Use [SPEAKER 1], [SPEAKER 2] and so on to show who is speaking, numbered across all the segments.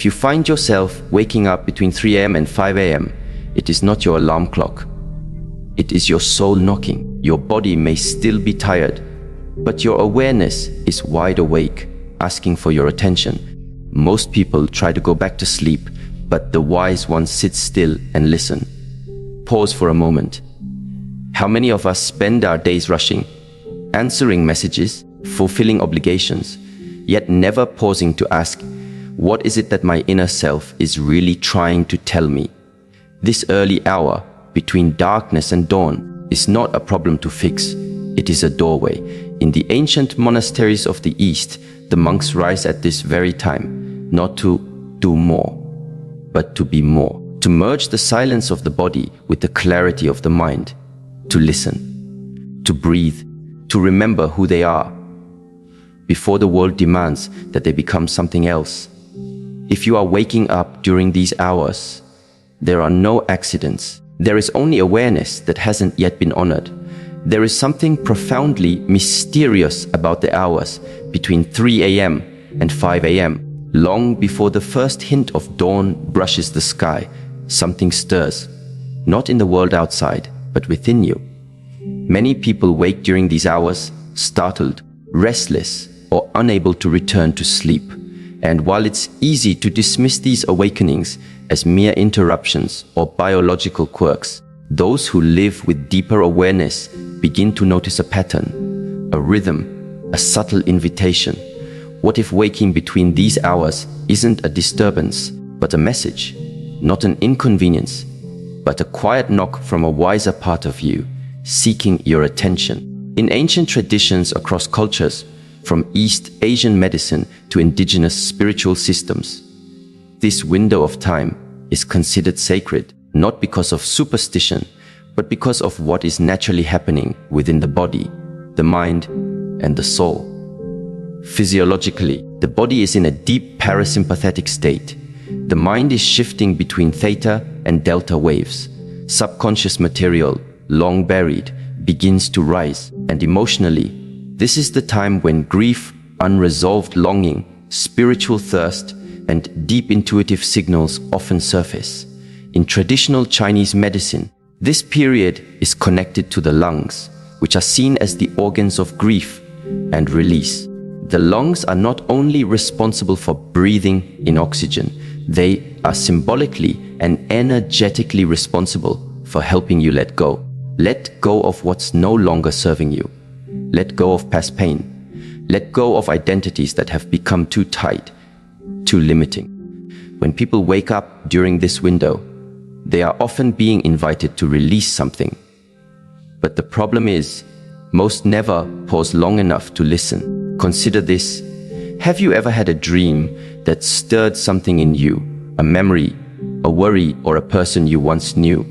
[SPEAKER 1] If you find yourself waking up between 3 a.m. and 5 a.m., it is not your alarm clock. It is your soul knocking. Your body may still be tired, but your awareness is wide awake, asking for your attention. Most people try to go back to sleep, but the wise ones sit still and listen. Pause for a moment. How many of us spend our days rushing, answering messages, fulfilling obligations, yet never pausing to ask, what is it that my inner self is really trying to tell me? This early hour between darkness and dawn is not a problem to fix. It is a doorway. In the ancient monasteries of the East, the monks rise at this very time, not to do more, but to be more, to merge the silence of the body with the clarity of the mind, to listen, to breathe, to remember who they are, before the world demands that they become something else. If you are waking up during these hours, there are no accidents. There is only awareness that hasn't yet been honored. There is something profoundly mysterious about the hours between 3 a.m. and 5 a.m. Long before the first hint of dawn brushes the sky, something stirs, not in the world outside, but within you. Many people wake during these hours, startled, restless, or unable to return to sleep. And while it's easy to dismiss these awakenings as mere interruptions or biological quirks, those who live with deeper awareness begin to notice a pattern, a rhythm, a subtle invitation. What if waking between these hours isn't a disturbance, but a message? Not an inconvenience, but a quiet knock from a wiser part of you, seeking your attention. In ancient traditions across cultures, from East Asian medicine to indigenous spiritual systems, this window of time is considered sacred, not because of superstition, but because of what is naturally happening within the body, the mind, and the soul. Physiologically, the body is in a deep parasympathetic state. The mind is shifting between theta and delta waves. Subconscious material, long buried, begins to rise, and emotionally, this is the time when grief, unresolved longing, spiritual thirst, and deep intuitive signals often surface. In traditional Chinese medicine, this period is connected to the lungs, which are seen as the organs of grief and release. The lungs are not only responsible for breathing in oxygen, they are symbolically and energetically responsible for helping you let go. Let go of what's no longer serving you. Let go of past pain. Let go of identities that have become too tight, too limiting. When people wake up during this window, they are often being invited to release something. But the problem is, most never pause long enough to listen. Consider this. Have you ever had a dream that stirred something in you, a memory, a worry, or a person you once knew?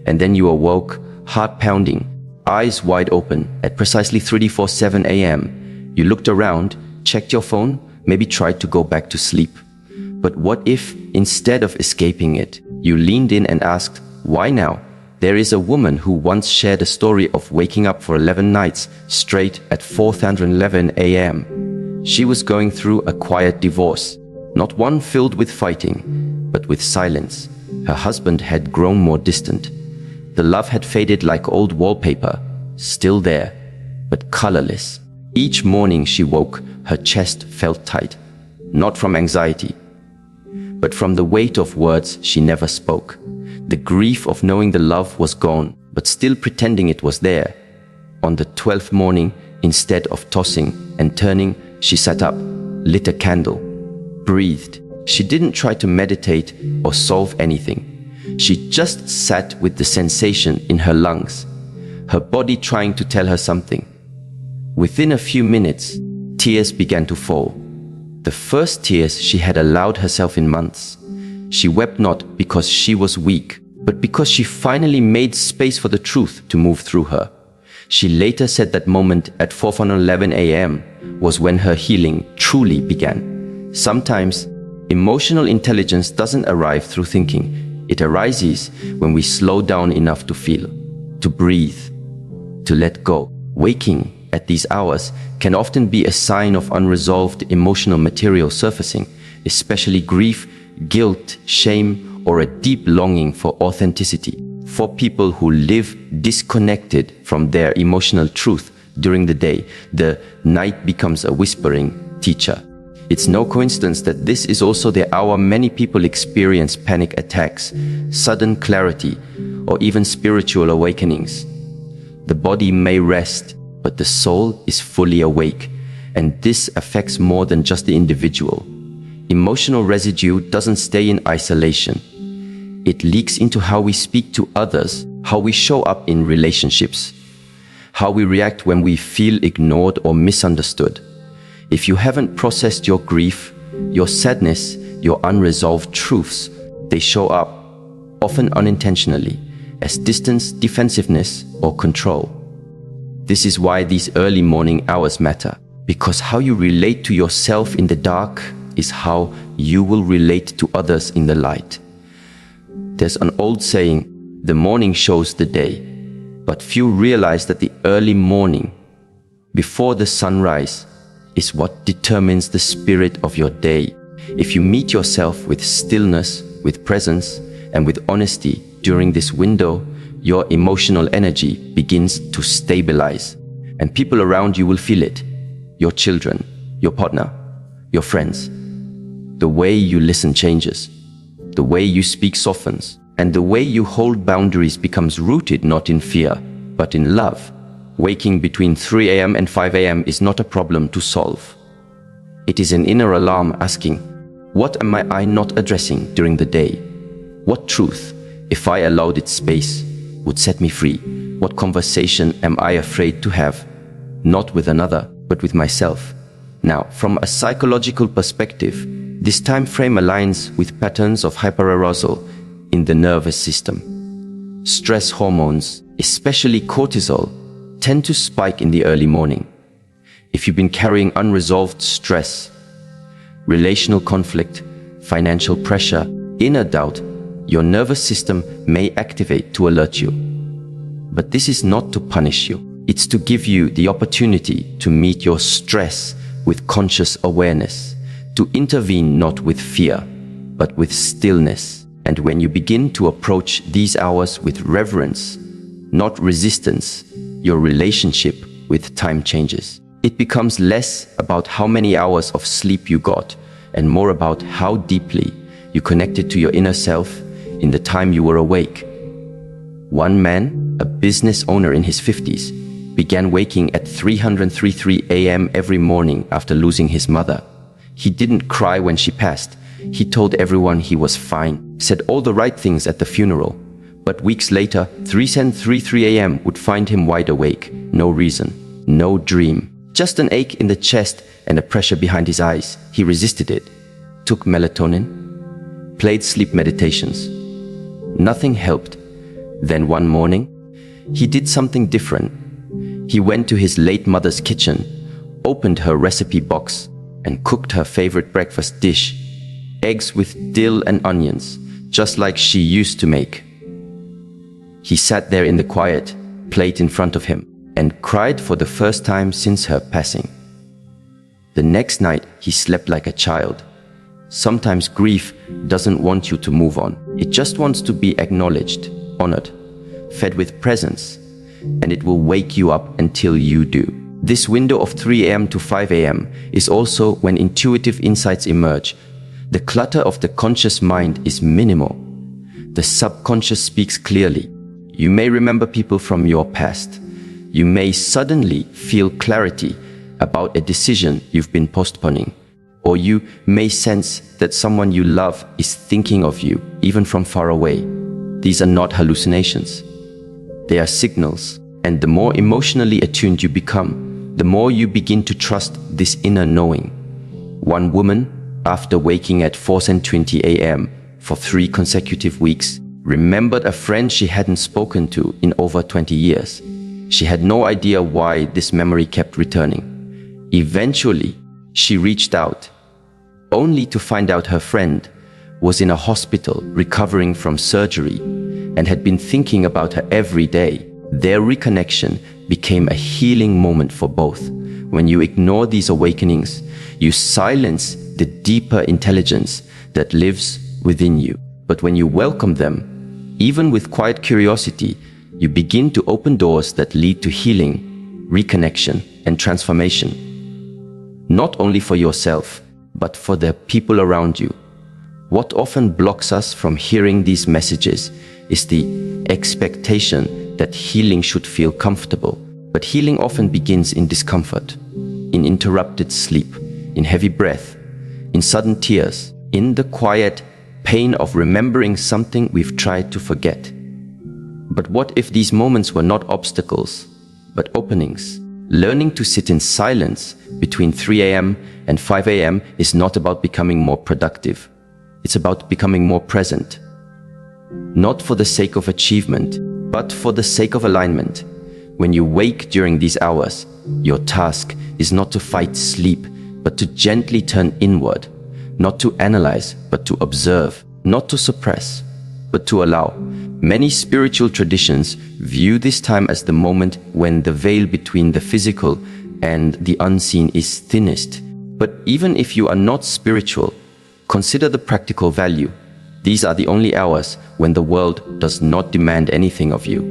[SPEAKER 1] And then you awoke, heart pounding, eyes wide open at precisely 3:47 a.m. You looked around, checked your phone, maybe tried to go back to sleep. But what if, instead of escaping it, you leaned in and asked, why now? There is a woman who once shared a story of waking up for 11 nights straight at 4:11 a.m. She was going through a quiet divorce, not one filled with fighting, but with silence. Her husband had grown more distant. The love had faded like old wallpaper, still there, but colorless. Each morning she woke, her chest felt tight, not from anxiety, but from the weight of words she never spoke. The grief of knowing the love was gone, but still pretending it was there. On the 12th morning, instead of tossing and turning, she sat up, lit a candle, breathed. She didn't try to meditate or solve anything. She just sat with the sensation in her lungs, her body trying to tell her something. Within a few minutes, tears began to fall. The first tears she had allowed herself in months. She wept not because she was weak, but because she finally made space for the truth to move through her. She later said that moment at 4:11 a.m. was when her healing truly began. Sometimes, emotional intelligence doesn't arrive through thinking. It arises when we slow down enough to feel, to breathe, to let go. Waking at these hours can often be a sign of unresolved emotional material surfacing, especially grief guilt, shame, or a deep longing for authenticity. For people who live disconnected from their emotional truth during the day, the night becomes a whispering teacher. It's no coincidence that this is also the hour many people experience panic attacks, sudden clarity, or even spiritual awakenings. The body may rest, but the soul is fully awake, and this affects more than just the individual. Emotional residue doesn't stay in isolation. It leaks into how we speak to others, how we show up in relationships, how we react when we feel ignored or misunderstood. If you haven't processed your grief, your sadness, your unresolved truths, they show up, often unintentionally, as distance, defensiveness, or control. This is why these early morning hours matter, because how you relate to yourself in the dark is how you will relate to others in the light. There's an old saying, the morning shows the day, but few realize that the early morning, before the sunrise, is what determines the spirit of your day. If you meet yourself with stillness, with presence, and with honesty during this window, your emotional energy begins to stabilize, and people around you will feel it. Your children, your partner, your friends. The way you listen changes. The way you speak softens, and the way you hold boundaries becomes rooted not in fear, but in love. Waking between 3 a.m. and 5 a.m. is not a problem to solve. It is an inner alarm asking, what am I not addressing during the day? What truth, if I allowed it space, would set me free? What conversation am I afraid to have? Not with another, but with myself. Now, from a psychological perspective, this time frame aligns with patterns of hyperarousal in the nervous system. Stress hormones, especially cortisol, tend to spike in the early morning. If you've been carrying unresolved stress, relational conflict, financial pressure, inner doubt, your nervous system may activate to alert you. But this is not to punish you. It's to give you the opportunity to meet your stress with conscious awareness, to intervene not with fear, but with stillness. And when you begin to approach these hours with reverence, not resistance, your relationship with time changes. It becomes less about how many hours of sleep you got and more about how deeply you connected to your inner self in the time you were awake. One man, a business owner in his 50s, began waking at 3:33 a.m. every morning after losing his mother. He didn't cry when she passed. He told everyone he was fine, said all the right things at the funeral. But weeks later, 3:33 a.m. would find him wide awake. No reason, no dream. Just an ache in the chest and a pressure behind his eyes. He resisted it, took melatonin, played sleep meditations. Nothing helped. Then one morning, he did something different. He went to his late mother's kitchen, opened her recipe box, and cooked her favorite breakfast dish, eggs with dill and onions, just like she used to make. He sat there in the quiet, plate in front of him, and cried for the first time since her passing. The next night, he slept like a child. Sometimes grief doesn't want you to move on. It just wants to be acknowledged, honored, fed with presence, and it will wake you up until you do. This window of 3 a.m. to 5 a.m. is also when intuitive insights emerge. The clutter of the conscious mind is minimal. The subconscious speaks clearly. You may remember people from your past. You may suddenly feel clarity about a decision you've been postponing. Or you may sense that someone you love is thinking of you, even from far away. These are not hallucinations. They are signals. And the more emotionally attuned you become, the more you begin to trust this inner knowing. One woman, after waking at 4:20 a.m. for 3 consecutive weeks, remembered a friend she hadn't spoken to in over 20 years. She had no idea why this memory kept returning. Eventually, she reached out, only to find out her friend was in a hospital recovering from surgery and had been thinking about her every day. Their reconnection became a healing moment for both. When you ignore these awakenings, you silence the deeper intelligence that lives within you. But when you welcome them, even with quiet curiosity, you begin to open doors that lead to healing, reconnection, and transformation. Not only for yourself, but for the people around you. What often blocks us from hearing these messages is the expectation that healing should feel comfortable. But healing often begins in discomfort, in interrupted sleep, in heavy breath, in sudden tears, in the quiet pain of remembering something we've tried to forget. But what if these moments were not obstacles, but openings? Learning to sit in silence between 3 a.m. and 5 a.m. is not about becoming more productive. It's about becoming more present. Not for the sake of achievement, but for the sake of alignment. When you wake during these hours, your task is not to fight sleep, but to gently turn inward. Not to analyze, but to observe. Not to suppress, but to allow. Many spiritual traditions view this time as the moment when the veil between the physical and the unseen is thinnest. But even if you are not spiritual, consider the practical value. These are the only hours when the world does not demand anything of you.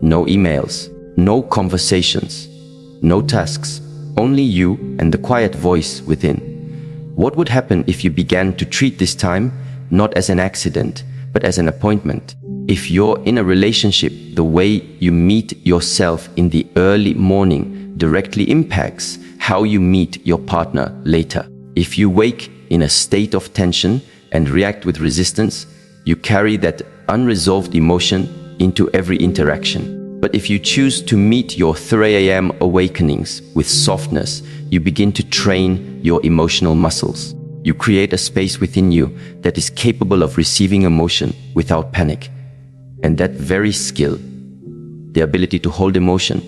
[SPEAKER 1] No emails, no conversations, no tasks, only you and the quiet voice within. What would happen if you began to treat this time not as an accident, but as an appointment? If you're in a relationship, the way you meet yourself in the early morning directly impacts how you meet your partner later. If you wake in a state of tension and react with resistance, you carry that unresolved emotion into every interaction. But if you choose to meet your 3 a.m. awakenings with softness, you begin to train your emotional muscles. You create a space within you that is capable of receiving emotion without panic. And that very skill, the ability to hold emotion,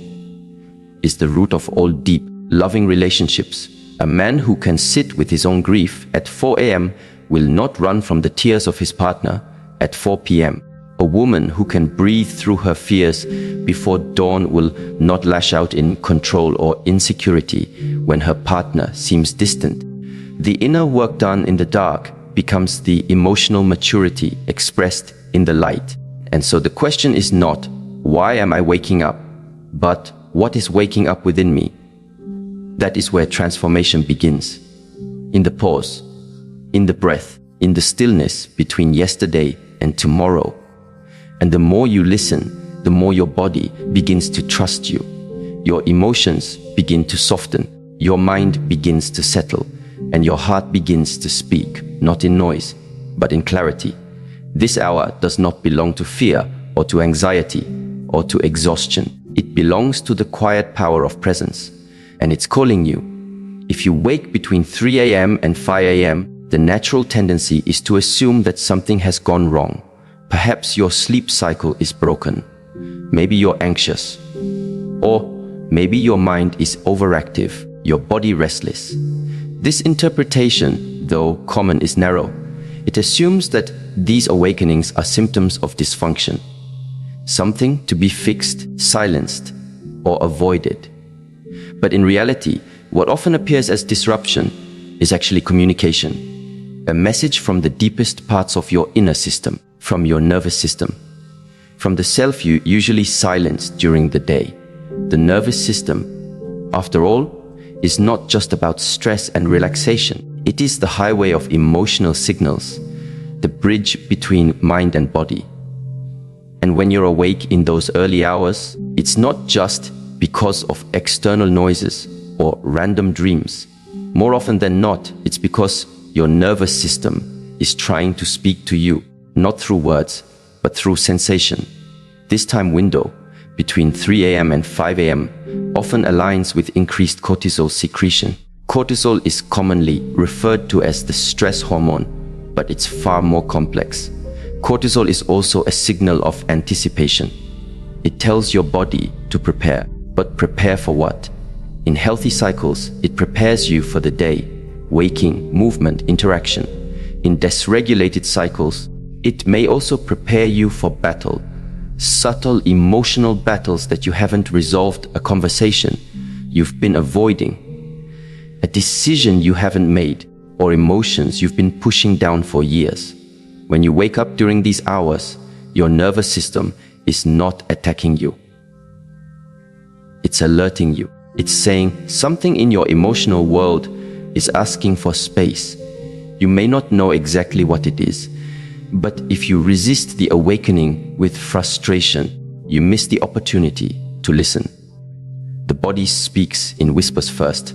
[SPEAKER 1] is the root of all deep, loving relationships. A man who can sit with his own grief at 4 a.m. will not run from the tears of his partner at 4 p.m. A woman who can breathe through her fears before dawn will not lash out in control or insecurity when her partner seems distant. The inner work done in the dark becomes the emotional maturity expressed in the light. And so the question is not, why am I waking up? But what is waking up within me? That is where transformation begins. In the pause, in the breath, in the stillness between yesterday and tomorrow. And the more you listen, the more your body begins to trust you. Your emotions begin to soften. Your mind begins to settle. And your heart begins to speak, not in noise, but in clarity. This hour does not belong to fear or to anxiety or to exhaustion. It belongs to the quiet power of presence. And it's calling you. If you wake between 3 a.m. and 5 a.m., the natural tendency is to assume that something has gone wrong. Perhaps your sleep cycle is broken. Maybe you're anxious. Or maybe your mind is overactive, your body restless. This interpretation, though common, is narrow. It assumes that these awakenings are symptoms of dysfunction, something to be fixed, silenced, or avoided. But in reality, what often appears as disruption is actually communication, a message from the deepest parts of your inner system, from your nervous system, from the self you usually silence during the day. The nervous system, after all, is not just about stress and relaxation. It is the highway of emotional signals, the bridge between mind and body. And when you're awake in those early hours, it's not just because of external noises or random dreams. More often than not, it's because your nervous system is trying to speak to you, not through words, but through sensation. This time window, between 3 a.m. and 5 a.m., often aligns with increased cortisol secretion. Cortisol is commonly referred to as the stress hormone, but it's far more complex. Cortisol is also a signal of anticipation. It tells your body to prepare, but prepare for what? In healthy cycles, it prepares you for the day, waking, movement, interaction. In dysregulated cycles, it may also prepare you for battle, subtle emotional battles that you haven't resolved, a conversation you've been avoiding, a decision you haven't made, or emotions you've been pushing down for years. When you wake up during these hours, your nervous system is not attacking you. It's alerting you. It's saying something in your emotional world is asking for space. You may not know exactly what it is, but if you resist the awakening with frustration, you miss the opportunity to listen. The body speaks in whispers first,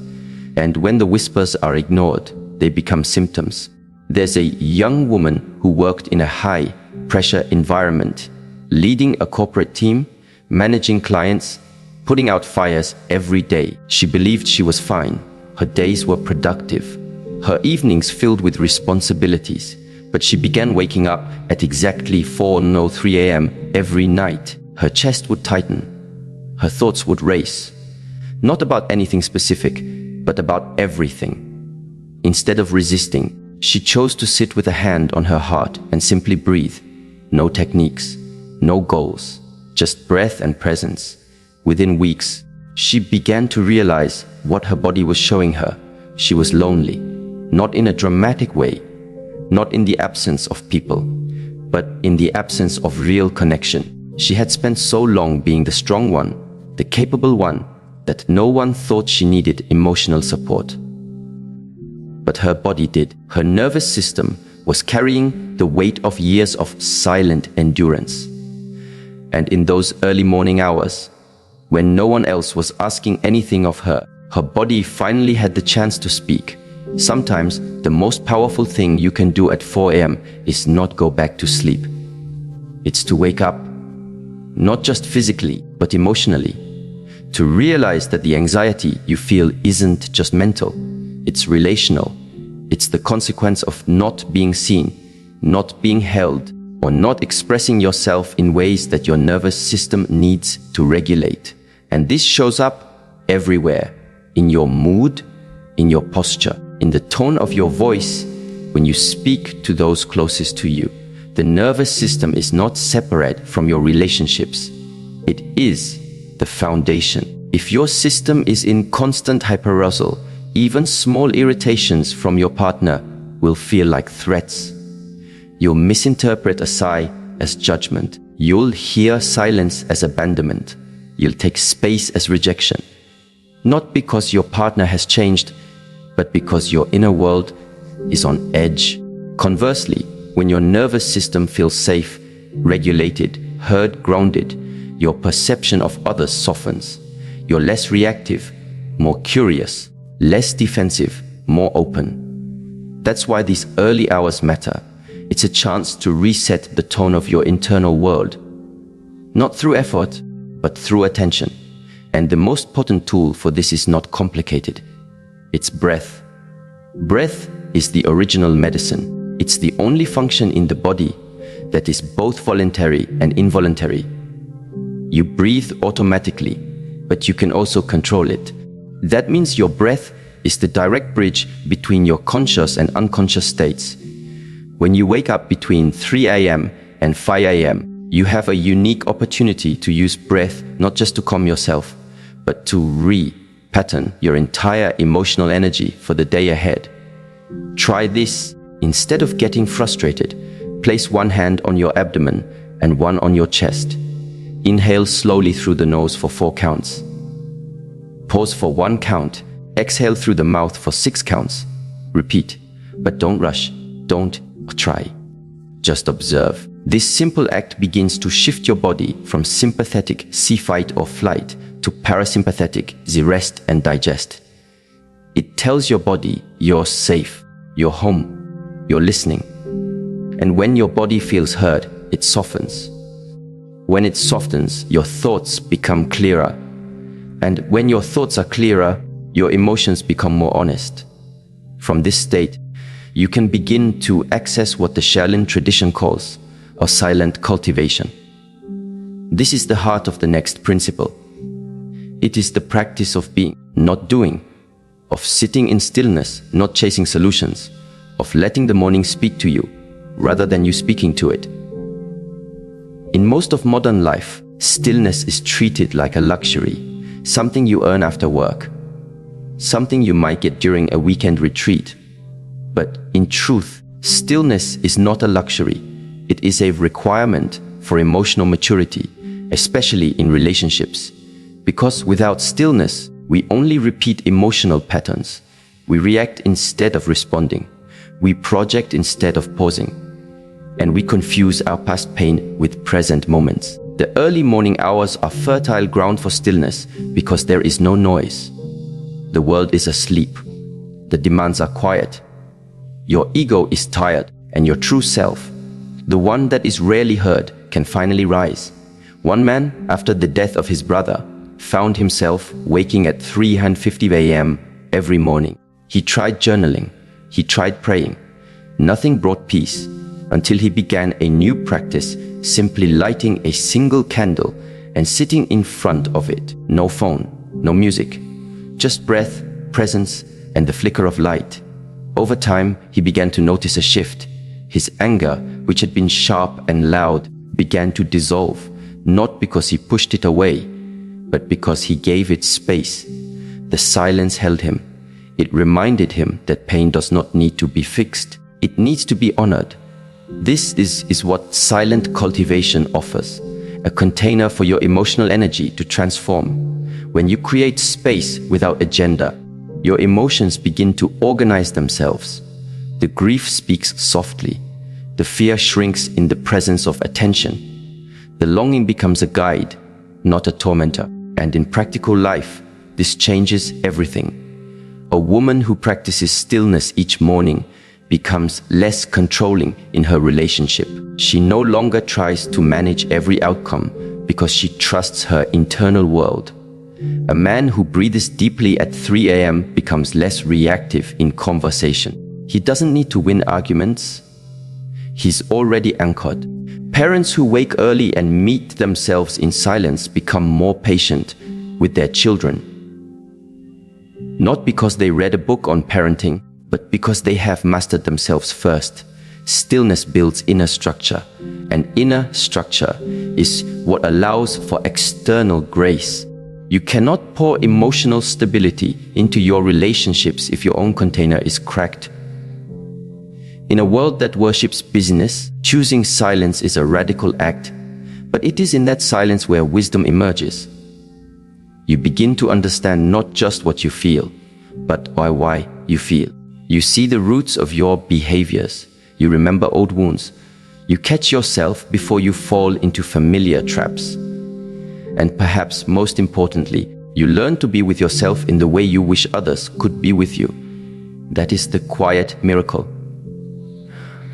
[SPEAKER 1] and when the whispers are ignored, they become symptoms. There's a young woman who worked in a high-pressure environment, leading a corporate team, managing clients, putting out fires every day. She believed she was fine. Her days were productive. Her evenings filled with responsibilities. But she began waking up at exactly 4:03 a.m. every night. Her chest would tighten. Her thoughts would race. Not about anything specific, but about everything. Instead of resisting, she chose to sit with a hand on her heart and simply breathe. No techniques, no goals, just breath and presence. Within weeks, she began to realize what her body was showing her. She was lonely, not in a dramatic way, not in the absence of people, but in the absence of real connection. She had spent so long being the strong one, the capable one, that no one thought she needed emotional support. But her body did. Her nervous system was carrying the weight of years of silent endurance. And in those early morning hours, when no one else was asking anything of her, her body finally had the chance to speak. Sometimes the most powerful thing you can do at 4 a.m. is not go back to sleep. It's to wake up, not just physically, but emotionally. To realize that the anxiety you feel isn't just mental, it's relational. It's the consequence of not being seen, not being held, or not expressing yourself in ways that your nervous system needs to regulate. And this shows up everywhere, in your mood, in your posture, in the tone of your voice when you speak to those closest to you. The nervous system is not separate from your relationships. It is the foundation. If your system is in constant hyperarousal, even small irritations from your partner will feel like threats. You'll misinterpret a sigh as judgment. You'll hear silence as abandonment. You'll take space as rejection. Not because your partner has changed, but because your inner world is on edge. Conversely, when your nervous system feels safe, regulated, heard, grounded, your perception of others softens. You're less reactive, more curious, less defensive, more open. That's why these early hours matter. It's a chance to reset the tone of your internal world. Not through effort, but through attention. And the most potent tool for this is not complicated. It's breath. Breath is the original medicine. It's the only function in the body that is both voluntary and involuntary. You breathe automatically, but you can also control it. That means your breath is the direct bridge between your conscious and unconscious states. When you wake up between 3 a.m. and 5 a.m., you have a unique opportunity to use breath not just to calm yourself, but to re-pattern your entire emotional energy for the day ahead. Try this. Instead of getting frustrated, place one hand on your abdomen and one on your chest. Inhale slowly through the nose for 4 counts. Pause for 1 count. Exhale through the mouth for 6 counts. Repeat, but don't rush. Don't try. Just observe. This simple act begins to shift your body from sympathetic see, fight or flight to parasympathetic see, rest and digest. It tells your body you're safe, you're home, you're listening. And when your body feels heard, it softens. When it softens, your thoughts become clearer. And when your thoughts are clearer, your emotions become more honest. From this state, you can begin to access what the Shaolin tradition calls a silent cultivation. This is the heart of the next principle. It is the practice of being, not doing, of sitting in stillness, not chasing solutions, of letting the morning speak to you, rather than you speaking to it. In most of modern life, stillness is treated like a luxury, something you earn after work, something you might get during a weekend retreat, But in truth, stillness is not a luxury. It is a requirement for emotional maturity, especially in relationships. Because without stillness, we only repeat emotional patterns. We react instead of responding. We project instead of pausing. And we confuse our past pain with present moments. The early morning hours are fertile ground for stillness because there is no noise. The world is asleep. The demands are quiet. Your ego is tired, and your true self, the one that is rarely heard, can finally rise. One man, after the death of his brother, found himself waking at 3:50 a.m. every morning. He tried journaling. He tried praying. Nothing brought peace until he began a new practice, simply lighting a single candle and sitting in front of it. No phone, no music, just breath, presence, and the flicker of light. Over time, he began to notice a shift. His anger, which had been sharp and loud, began to dissolve, not because he pushed it away, but because he gave it space. The silence held him. It reminded him that pain does not need to be fixed. It needs to be honored. This is what silent cultivation offers, a container for your emotional energy to transform. When you create space without agenda, your emotions begin to organize themselves. The grief speaks softly. The fear shrinks in the presence of attention. The longing becomes a guide, not a tormentor. And in practical life, this changes everything. A woman who practices stillness each morning becomes less controlling in her relationship. She no longer tries to manage every outcome because she trusts her internal world. A man who breathes deeply at 3 a.m. becomes less reactive in conversation. He doesn't need to win arguments. He's already anchored. Parents who wake early and meet themselves in silence become more patient with their children. Not because they read a book on parenting, but because they have mastered themselves first. Stillness builds inner structure, and inner structure is what allows for external grace. You cannot pour emotional stability into your relationships if your own container is cracked. In a world that worships busyness, choosing silence is a radical act, but it is in that silence where wisdom emerges. You begin to understand not just what you feel, but why you feel. You see the roots of your behaviors. You remember old wounds. You catch yourself before you fall into familiar traps. And perhaps most importantly, you learn to be with yourself in the way you wish others could be with you. That is the quiet miracle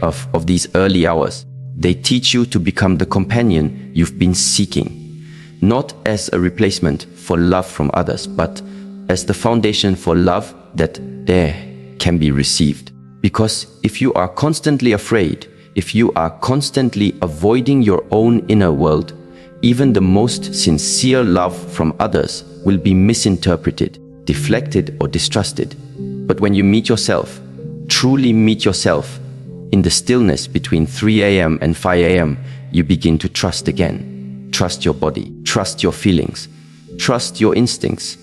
[SPEAKER 1] of these early hours. They teach you to become the companion you've been seeking, not as a replacement for love from others, but as the foundation for love that there can be received. Because if you are constantly afraid, if you are constantly avoiding your own inner world, even the most sincere love from others will be misinterpreted, deflected, or distrusted. But when you meet yourself, truly meet yourself, in the stillness between 3 a.m. and 5 a.m., you begin to trust again. Trust your body, trust your feelings, trust your instincts,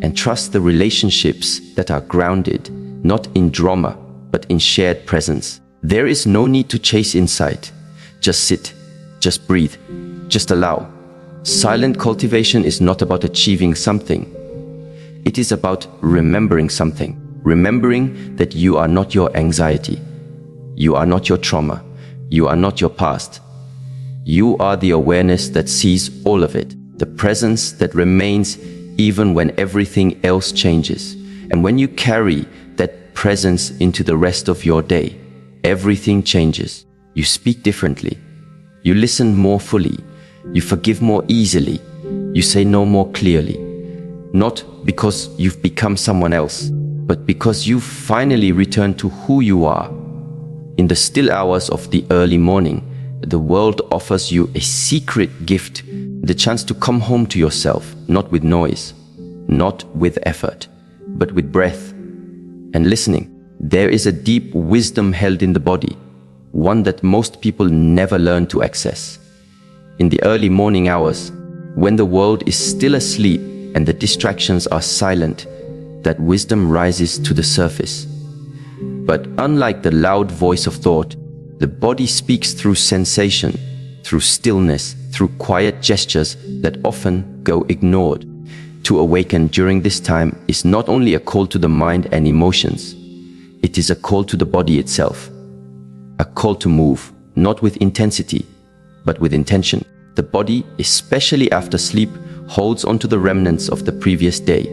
[SPEAKER 1] and trust the relationships that are grounded, not in drama, but in shared presence. There is no need to chase insight. Just sit, just breathe, just allow. Silent cultivation is not about achieving something. It is about remembering something. Remembering that you are not your anxiety. You are not your trauma. You are not your past. You are the awareness that sees all of it. The presence that remains even when everything else changes. And when you carry that presence into the rest of your day, everything changes. You speak differently. You listen more fully. You forgive more easily. You say no more clearly. Not because you've become someone else, but because you've finally returned to who you are. In the still hours of the early morning, the world offers you a secret gift, the chance to come home to yourself, not with noise, not with effort, but with breath and listening. There is a deep wisdom held in the body, one that most people never learn to access. In the early morning hours, when the world is still asleep and the distractions are silent, that wisdom rises to the surface. But unlike the loud voice of thought, the body speaks through sensation, through stillness, through quiet gestures that often go ignored. To awaken during this time is not only a call to the mind and emotions, it is a call to the body itself. A call to move, not with intensity, but with intention. The body, especially after sleep, holds onto the remnants of the previous day.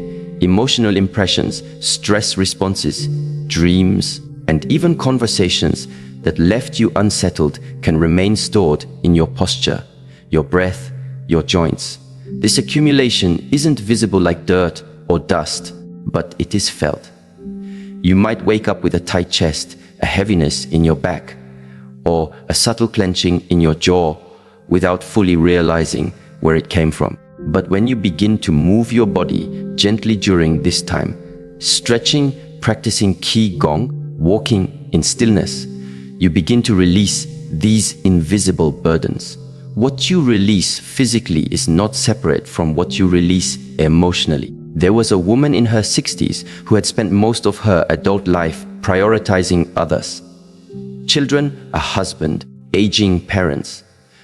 [SPEAKER 1] Emotional impressions, stress responses, dreams, and even conversations that left you unsettled can remain stored in your posture, your breath, your joints. This accumulation isn't visible like dirt or dust, but it is felt. You might wake up with a tight chest, a heaviness in your back, or a subtle clenching in your jaw without fully realizing where it came from. But when you begin to move your body gently during this time, stretching, practicing Qi Gong, walking in stillness, you begin to release these invisible burdens. What you release physically is not separate from what you release emotionally. There was a woman in her 60s who had spent most of her adult life prioritizing others. Children, a husband, aging parents.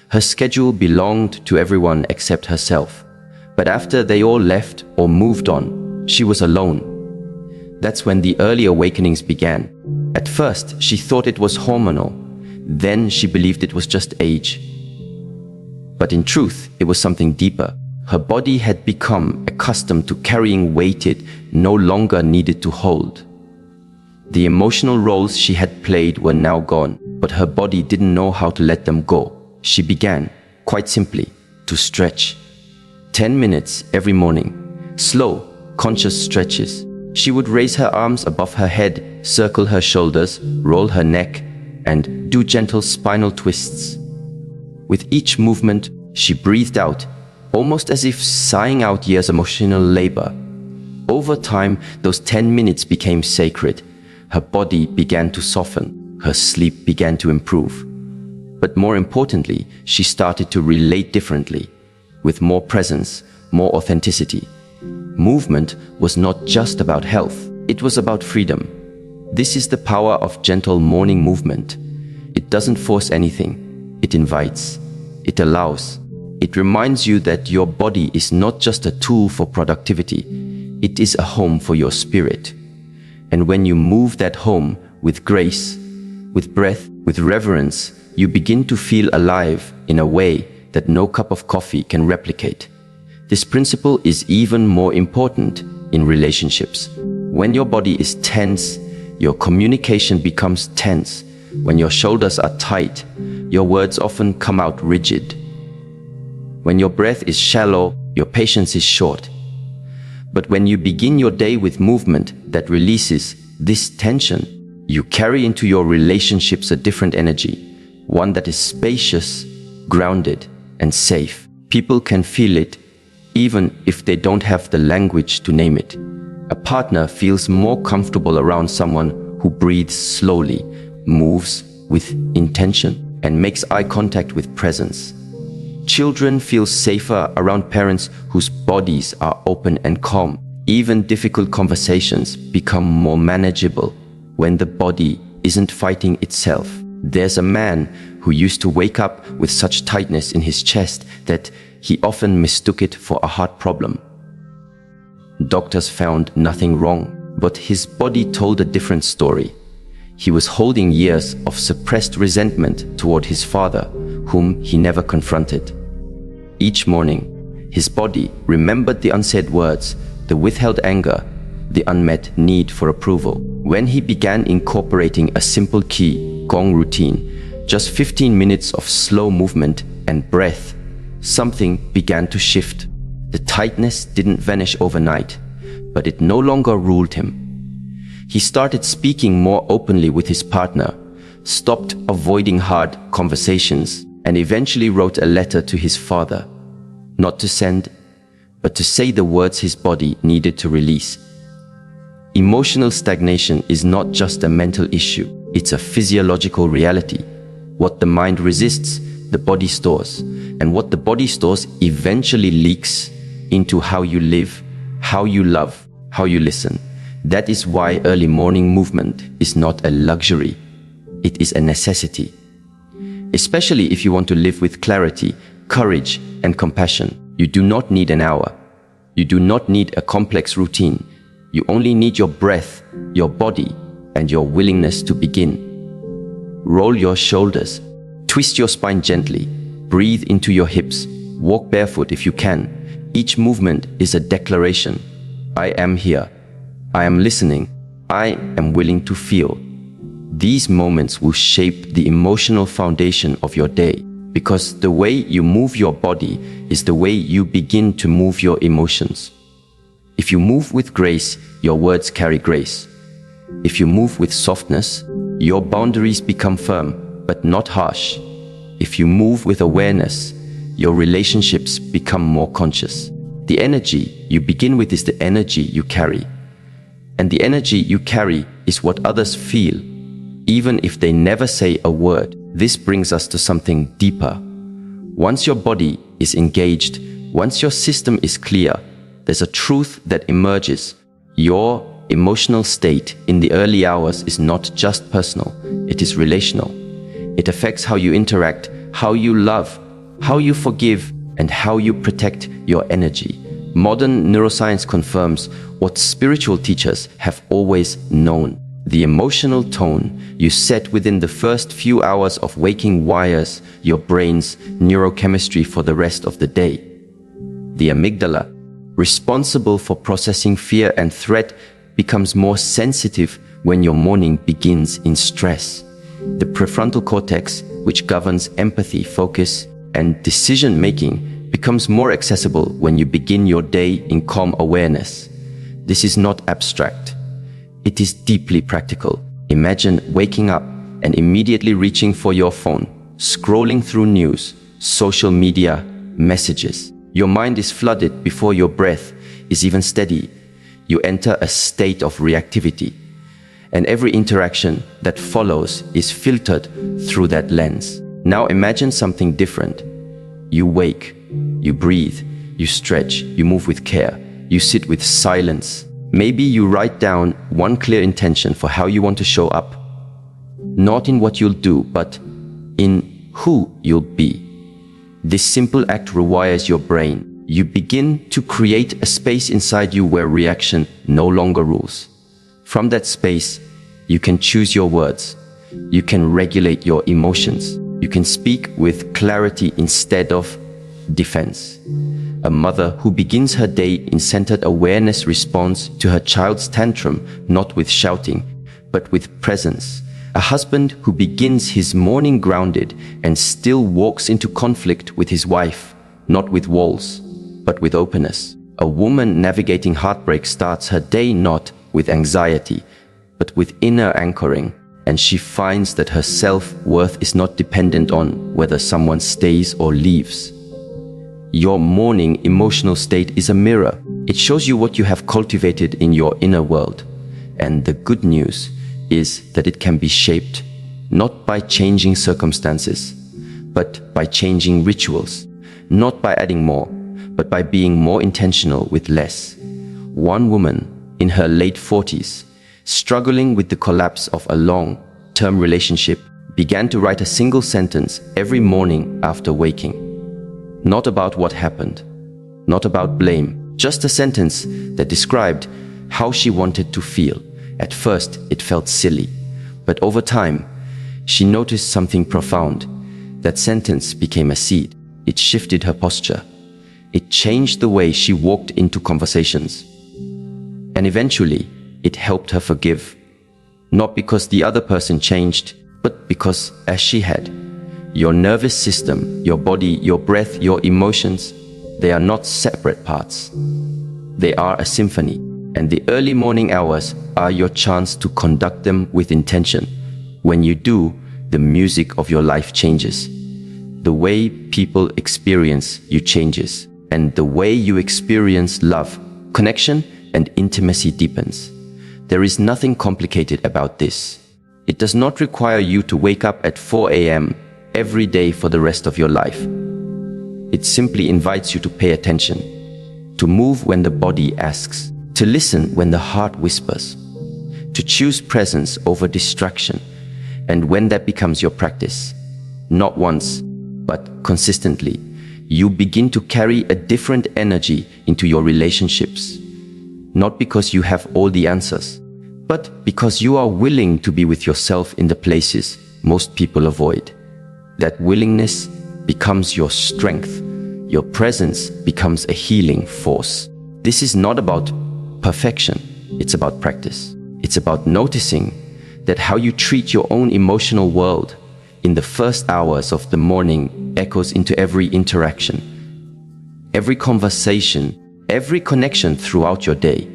[SPEAKER 1] Her schedule belonged to everyone except herself. But after they all left or moved on, she was alone. That's when the early awakenings began. At first, she thought it was hormonal. Then she believed it was just age. But in truth, it was something deeper. Her body had become accustomed to carrying weight it no longer needed to hold. The emotional roles she had played were now gone, but her body didn't know how to let them go. She began, quite simply, to stretch. 10 minutes every morning. Slow, conscious stretches. She would raise her arms above her head, circle her shoulders, roll her neck, and do gentle spinal twists. With each movement, she breathed out, almost as if sighing out years' emotional labor. Over time, those 10 minutes became sacred. Her body began to soften. Her sleep began to improve. But more importantly, she started to relate differently, with more presence, more authenticity. Movement was not just about health, it was about freedom. This is the power of gentle morning movement. It doesn't force anything, it invites, it allows. It reminds you that your body is not just a tool for productivity, it is a home for your spirit. And when you move that home with grace, with breath, with reverence, you begin to feel alive in a way that no cup of coffee can replicate. This principle is even more important in relationships. When your body is tense, your communication becomes tense. When your shoulders are tight, your words often come out rigid. When your breath is shallow, your patience is short. But when you begin your day with movement that releases this tension, you carry into your relationships a different energy, one that is spacious, grounded, and safe. People can feel it even if they don't have the language to name it. A partner feels more comfortable around someone who breathes slowly, moves with intention, and makes eye contact with presence. Children feel safer around parents whose bodies are open and calm. Even difficult conversations become more manageable when the body isn't fighting itself. There's a man who used to wake up with such tightness in his chest that he often mistook it for a heart problem. Doctors found nothing wrong, but his body told a different story. He was holding years of suppressed resentment toward his father, whom he never confronted. Each morning, his body remembered the unsaid words, the withheld anger, the unmet need for approval. When he began incorporating a simple Qi Gong routine, just 15 minutes of slow movement and breath, something began to shift. The tightness didn't vanish overnight, but it no longer ruled him. He started speaking more openly with his partner, stopped avoiding hard conversations, and eventually wrote a letter to his father, not to send, but to say the words his body needed to release. Emotional stagnation is not just a mental issue, it's a physiological reality. What the mind resists, the body stores, and what the body stores eventually leaks into how you live, how you love, how you listen. That is why early morning movement is not a luxury. It is a necessity. Especially if you want to live with clarity, courage, and compassion. You do not need an hour. You do not need a complex routine. You only need your breath, your body, and your willingness to begin. Roll your shoulders. Twist your spine gently. Breathe into your hips. Walk barefoot if you can. Each movement is a declaration. I am here. I am listening. I am willing to feel. These moments will shape the emotional foundation of your day, because the way you move your body is the way you begin to move your emotions. If you move with grace, your words carry grace. If you move with softness, your boundaries become firm, but not harsh. If you move with awareness, your relationships become more conscious. The energy you begin with is the energy you carry. And the energy you carry is what others feel, even if they never say a word. This brings us to something deeper. Once your body is engaged, once your system is clear, there's a truth that emerges. Your emotional state in the early hours is not just personal, it is relational. It affects how you interact, how you love, how you forgive, and how you protect your energy. Modern neuroscience confirms what spiritual teachers have always known. The emotional tone you set within the first few hours of waking wires your brain's neurochemistry for the rest of the day. The amygdala, responsible for processing fear and threat, becomes more sensitive when your morning begins in stress. The prefrontal cortex, which governs empathy, focus, and decision-making, becomes more accessible when you begin your day in calm awareness. This is not abstract. It is deeply practical. Imagine waking up and immediately reaching for your phone, scrolling through news, social media, messages. Your mind is flooded before your breath is even steady. You enter a state of reactivity, and every interaction that follows is filtered through that lens. Now imagine something different. You wake, you breathe, you stretch, you move with care, you sit with silence. Maybe you write down one clear intention for how you want to show up. Not in what you'll do, but in who you'll be. This simple act rewires your brain. You begin to create a space inside you where reaction no longer rules. From that space, you can choose your words. You can regulate your emotions. You can speak with clarity instead of defense. A mother who begins her day in centered awareness responds to her child's tantrum not with shouting, but with presence. A husband who begins his morning grounded and still walks into conflict with his wife, not with walls, but with openness. A woman navigating heartbreak starts her day not with anxiety, but with inner anchoring, and she finds that her self-worth is not dependent on whether someone stays or leaves. Your morning emotional state is a mirror. It shows you what you have cultivated in your inner world. And the good news is that it can be shaped not by changing circumstances, but by changing rituals. Not by adding more, but by being more intentional with less. One woman in her late 40s, struggling with the collapse of a long-term relationship, began to write a single sentence every morning after waking. Not about what happened, not about blame, just a sentence that described how she wanted to feel. At first, it felt silly, but over time, she noticed something profound. That sentence became a seed. It shifted her posture. It changed the way she walked into conversations. And eventually, it helped her forgive. Not because the other person changed, but because, as she had, your nervous system, your body, your breath, your emotions, they are not separate parts. They are a symphony, and the early morning hours are your chance to conduct them with intention. When you do, the music of your life changes. The way people experience you changes, and the way you experience love, connection, and intimacy deepens. There is nothing complicated about this. It does not require you to wake up at 4 a.m. every day for the rest of your life. It simply invites you to pay attention, to move when the body asks, to listen when the heart whispers, to choose presence over distraction. And when that becomes your practice, not once, but consistently, you begin to carry a different energy into your relationships. Not because you have all the answers, but because you are willing to be with yourself in the places most people avoid. That willingness becomes your strength. Your presence becomes a healing force. This is not about perfection, it's about practice. It's about noticing that how you treat your own emotional world in the first hours of the morning echoes into every interaction, every conversation, every connection throughout your day.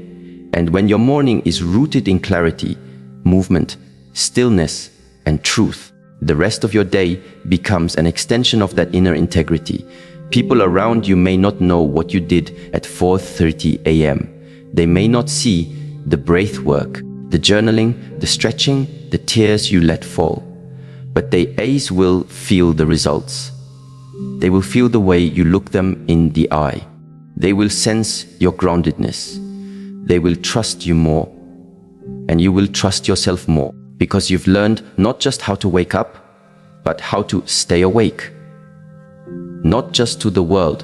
[SPEAKER 1] And when your morning is rooted in clarity, movement, stillness, and truth, the rest of your day becomes an extension of that inner integrity. People around you may not know what you did at 4:30 a.m. They may not see the breath work, the journaling, the stretching, the tears you let fall. But they will feel the results. They will feel the way you look them in the eye. They will sense your groundedness. They will trust you more. And you will trust yourself more, because you've learned not just how to wake up, but how to stay awake. Not just to the world,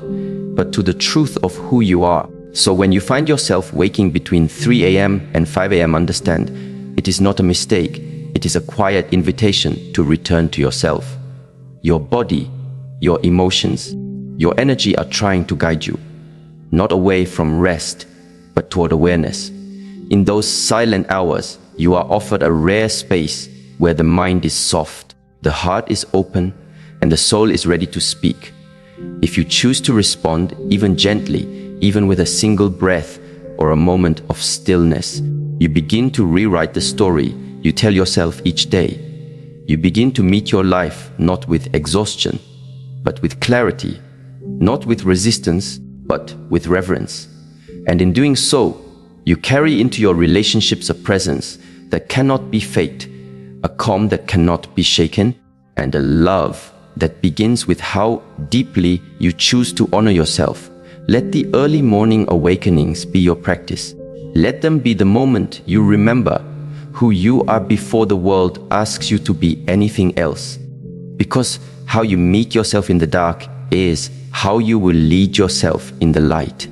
[SPEAKER 1] but to the truth of who you are. So when you find yourself waking between 3 a.m. and 5 a.m., understand, it is not a mistake. It is a quiet invitation to return to yourself. Your body, your emotions, your energy are trying to guide you, not away from rest, but toward awareness. In those silent hours, you are offered a rare space where the mind is soft, the heart is open, and the soul is ready to speak. If you choose to respond, even gently, even with a single breath or a moment of stillness, you begin to rewrite the story you tell yourself each day. You begin to meet your life not with exhaustion, but with clarity, not with resistance, but with reverence. And in doing so, you carry into your relationships a presence that cannot be faked, a calm that cannot be shaken, and a love that begins with how deeply you choose to honor yourself. Let the early morning awakenings be your practice. Let them be the moment you remember who you are before the world asks you to be anything else. Because how you meet yourself in the dark is how you will lead yourself in the light.